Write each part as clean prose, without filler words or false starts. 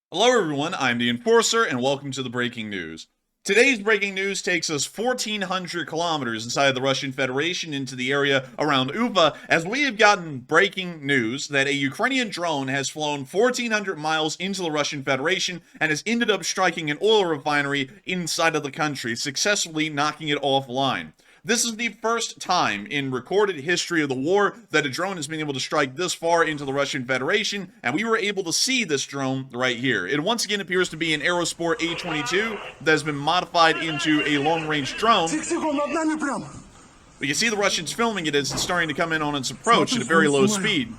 Hello everyone, I'm the Enforcer, and welcome to the breaking news. Today's breaking news takes us 1,400 kilometers inside the Russian Federation into the area around Ufa, as we have gotten breaking news that a Ukrainian drone has flown 1,400 miles into the Russian Federation and has ended up striking an oil refinery inside of the country, successfully knocking it offline. This is the first time in recorded history of the war that a drone has been able to strike this far into the Russian Federation, and we were able to see this drone right here. It once again appears to be an Aerosport A-22 that has been modified into a long-range drone. We can see the Russians filming it as it's starting to come in on its approach at a very low speed.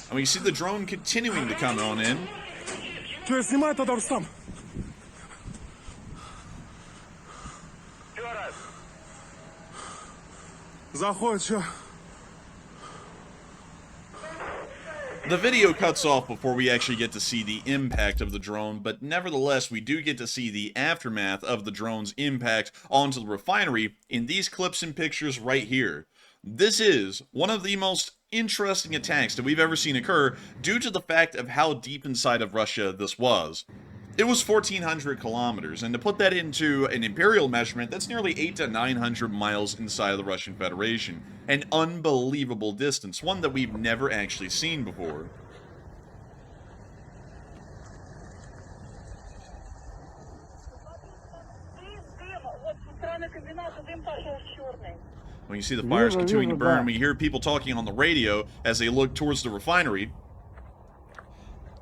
And we see the drone continuing to come on in. The video cuts off before we actually get to see the impact of the drone, but nevertheless, we do get to see the aftermath of the drone's impact onto the refinery in these clips and pictures right here. This is one of the most interesting attacks that we've ever seen occur due to the fact of how deep inside of Russia this was. It was 1,400 kilometers, and to put that into an imperial measurement, that's nearly 800 to 900 miles inside of the Russian Federation. An unbelievable distance, one that we've never actually seen before. When you see the fires continuing to burn, we hear people talking on the radio as they look towards the refinery.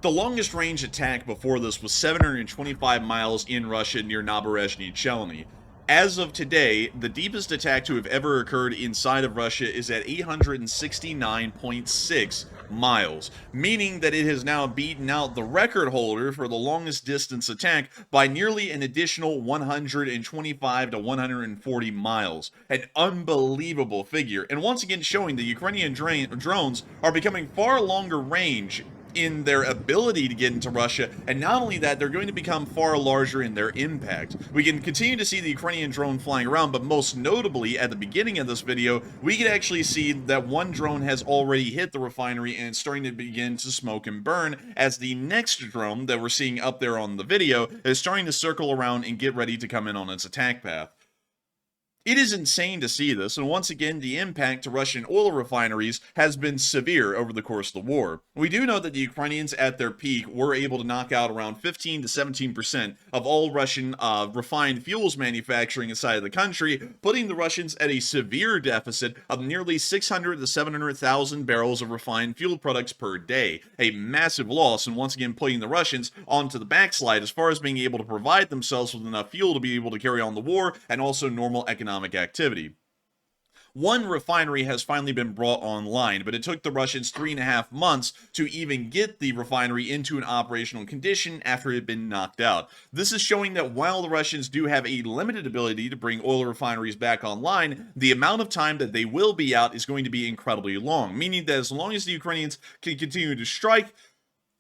The longest range attack before this was 725 miles in Russia near Naberezhny Chelny. As of today, the deepest attack to have ever occurred inside of Russia is at 869.6 miles, meaning that it has now beaten out the record holder for the longest distance attack by nearly an additional 125 to 140 miles. An unbelievable figure, and once again showing the Ukrainian drones are becoming far longer range in their ability to get into Russia, and not only that, they're going to become far larger in their impact. We can continue to see the Ukrainian drone flying around, but most notably, at the beginning of this video, we can actually see that one drone has already hit the refinery and it's starting to begin to smoke and burn, as the next drone that we're seeing up there on the video is starting to circle around and get ready to come in on its attack path. It is insane to see this, and once again, the impact to Russian oil refineries has been severe over the course of the war. We do know that the Ukrainians at their peak were able to knock out around 15 to 17% of all Russian refined fuels manufacturing inside of the country, putting the Russians at a severe deficit of nearly 600 to 700,000 barrels of refined fuel products per day. A massive loss, and once again putting the Russians onto the backslide as far as being able to provide themselves with enough fuel to be able to carry on the war and also normal economic activity. One refinery has finally been brought online, but it took the Russians 3.5 months to even get the refinery into an operational condition after it had been knocked out. This is showing that while the Russians do have a limited ability to bring oil refineries back online, the amount of time that they will be out is going to be incredibly long, meaning that as long as the Ukrainians can continue to strike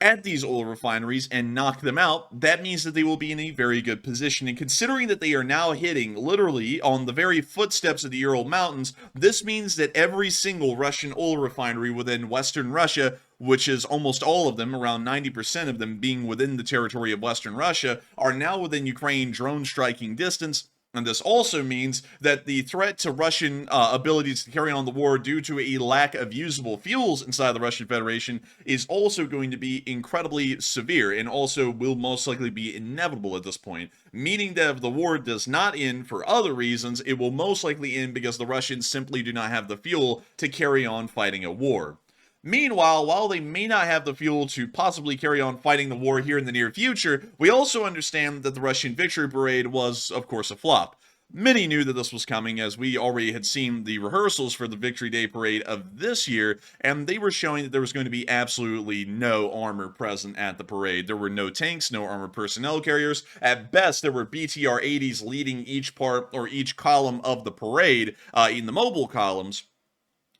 at these oil refineries and knock them out, that means that they will be in a very good position. And considering that they are now hitting literally on the very footsteps of the Ural Mountains, this means that every single Russian oil refinery within Western Russia, which is almost all of them, around 90% of them being within the territory of Western Russia, are now within Ukraine drone striking distance. And this also means that the threat to Russian abilities to carry on the war due to a lack of usable fuels inside the Russian Federation is also going to be incredibly severe, and also will most likely be inevitable at this point, meaning that if the war does not end for other reasons, it will most likely end because the Russians simply do not have the fuel to carry on fighting a war. Meanwhile, while they may not have the fuel to possibly carry on fighting the war here in the near future, we also understand that the Russian victory parade was, of course, a flop. Many knew that this was coming, as we already had seen the rehearsals for the Victory Day parade of this year, and they were showing that there was going to be absolutely no armor present at the parade. There were no tanks, no armored personnel carriers. At best, there were BTR-80s leading each part or each column of the parade in the mobile columns.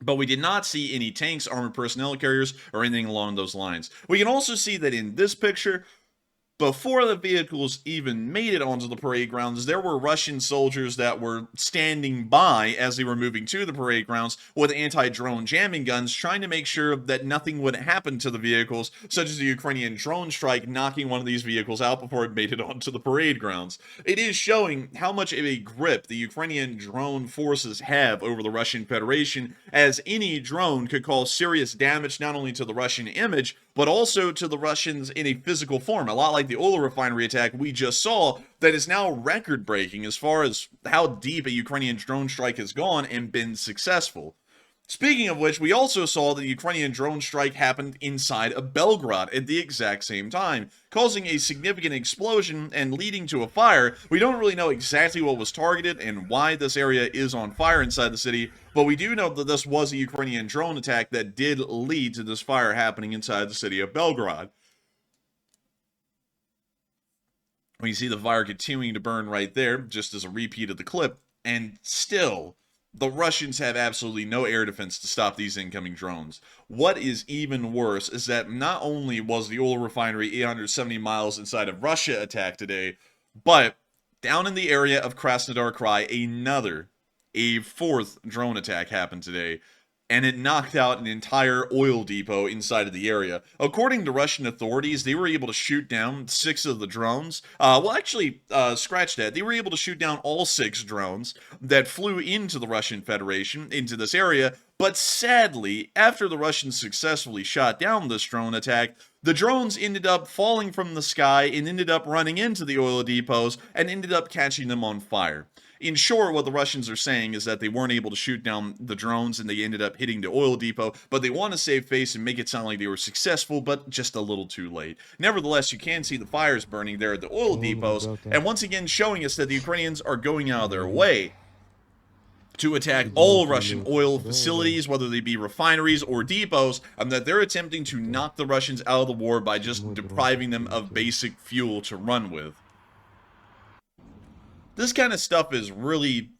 But we did not see any tanks, armored personnel carriers, or anything along those lines. We can also see that in this picture, before the vehicles even made it onto the parade grounds, there were Russian soldiers that were standing by as they were moving to the parade grounds with anti-drone jamming guns, trying to make sure that nothing would happen to the vehicles, such as the Ukrainian drone strike knocking one of these vehicles out before it made it onto the parade grounds. It is showing how much of a grip the Ukrainian drone forces have over the Russian Federation, as any drone could cause serious damage not only to the Russian image, but also to the Russians in a physical form, a lot like the oil refinery attack we just saw that is now record-breaking as far as how deep a Ukrainian drone strike has gone and been successful. Speaking of which, we also saw that the Ukrainian drone strike happened inside of Belgorod at the exact same time, causing a significant explosion and leading to a fire. We don't really know exactly what was targeted and why this area is on fire inside the city, but we do know that this was a Ukrainian drone attack that did lead to this fire happening inside the city of Belgorod. We see the fire continuing to burn right there, just as a repeat of the clip, and still, the Russians have absolutely no air defense to stop these incoming drones. What is even worse is that not only was the oil refinery 870 miles inside of Russia attacked today, but down in the area of Krasnodar a fourth drone attack happened today, and it knocked out an entire oil depot inside of the area. According to Russian authorities, they were able to shoot down 6 of the drones. Scratch that. They were able to shoot down all 6 drones that flew into the Russian Federation, into this area. But sadly, after the Russians successfully shot down this drone attack, the drones ended up falling from the sky and ended up running into the oil depots and ended up catching them on fire. In short, what the Russians are saying is that they weren't able to shoot down the drones and they ended up hitting the oil depot, but they want to save face and make it sound like they were successful, but just a little too late. Nevertheless, you can see the fires burning there at the oil depots, and once again showing us that the Ukrainians are going out of their way to attack all Russian oil facilities, whether they be refineries or depots, and that they're attempting to knock the Russians out of the war by just depriving them of basic fuel to run with. This kind of stuff is really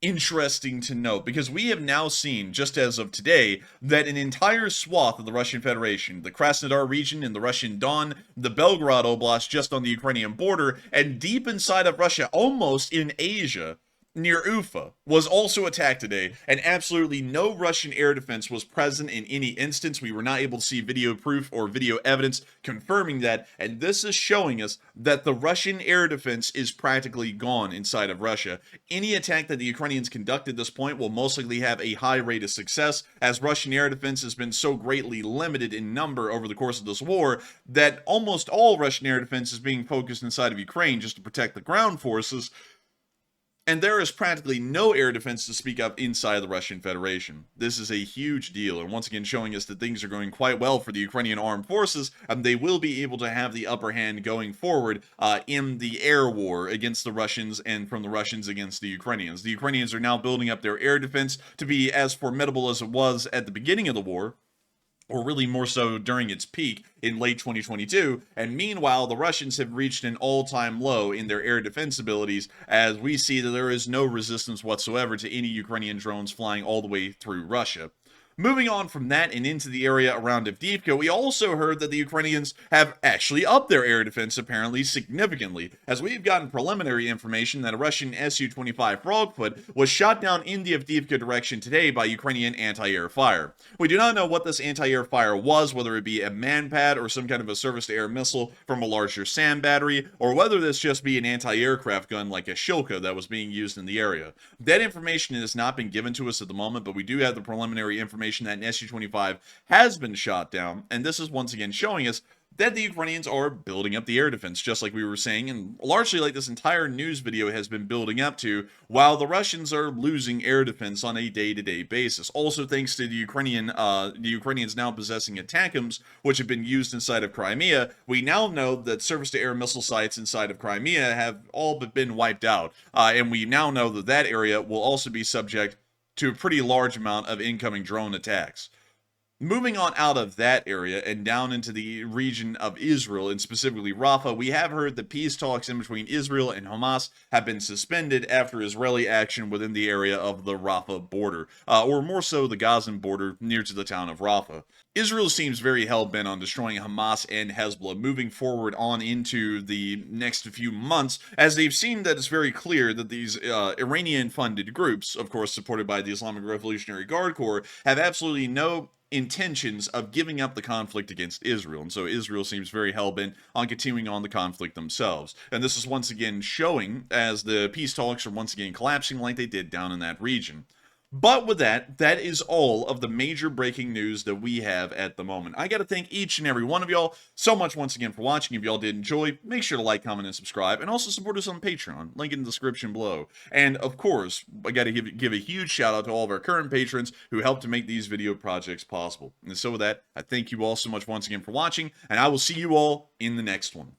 interesting to note, because we have now seen, just as of today, that an entire swath of the Russian Federation, the Krasnodar region in the Russian Don, the Belgorod Oblast just on the Ukrainian border, and deep inside of Russia, almost in Asia, near Ufa, was also attacked today, and absolutely no Russian air defense was present in any instance. We were not able to see video proof or video evidence confirming that, and this is showing us that the Russian air defense is practically gone inside of Russia. Any attack that the Ukrainians conduct at this point will most likely have a high rate of success, as Russian air defense has been so greatly limited in number over the course of this war that almost all Russian air defense is being focused inside of Ukraine just to protect the ground forces, and there is practically no air defense to speak of inside the Russian Federation. This is a huge deal, and once again showing us that things are going quite well for the Ukrainian armed forces, and they will be able to have the upper hand going forward in the air war against the Russians and from the Russians against the Ukrainians. The Ukrainians are now building up their air defense to be as formidable as it was at the beginning of the war, or really more so during its peak in late 2022, and meanwhile, the Russians have reached an all-time low in their air defense abilities, as we see that there is no resistance whatsoever to any Ukrainian drones flying all the way through Russia. Moving on from that and into the area around Avdiivka, we also heard that the Ukrainians have actually upped their air defense apparently significantly, as we've gotten preliminary information that a Russian Su-25 Frogfoot was shot down in the Avdiivka direction today by Ukrainian anti-air fire. We do not know what this anti-air fire was, whether it be a man-pad or some kind of a surface-to-air missile from a larger SAM battery, or whether this just be an anti-aircraft gun like a Shilka that was being used in the area. That information has not been given to us at the moment, but we do have the preliminary information that an Su-25 has been shot down, and this is once again showing us that the Ukrainians are building up the air defense, just like we were saying, and largely like this entire news video has been building up to, while the Russians are losing air defense on a day-to-day basis. Also, thanks to the Ukrainians now possessing ATACMS, which have been used inside of Crimea, we now know that surface-to-air missile sites inside of Crimea have all but been wiped out, and we now know that that area will also be subject to a pretty large amount of incoming drone attacks. Moving on out of that area and down into the region of Israel, and specifically Rafah, we have heard that peace talks in between Israel and Hamas have been suspended after Israeli action within the area of the Rafah border, or more so the Gazan border near to the town of Rafah. Israel seems very hell-bent on destroying Hamas and Hezbollah moving forward on into the next few months, as they've seen that it's very clear that these Iranian-funded groups, of course supported by the Islamic Revolutionary Guard Corps, have absolutely no intentions of giving up the conflict against Israel. And so Israel seems very hell-bent on continuing on the conflict themselves. And this is once again showing as the peace talks are once again collapsing like they did down in that region. But with that, that is all of the major breaking news that we have at the moment. I got to thank each and every one of y'all so much once again for watching. If y'all did enjoy, make sure to like, comment, and subscribe, and also support us on Patreon. Link in the description below. And of course, I got to give a huge shout out to all of our current patrons who help to make these video projects possible. And so with that, I thank you all so much once again for watching, and I will see you all in the next one.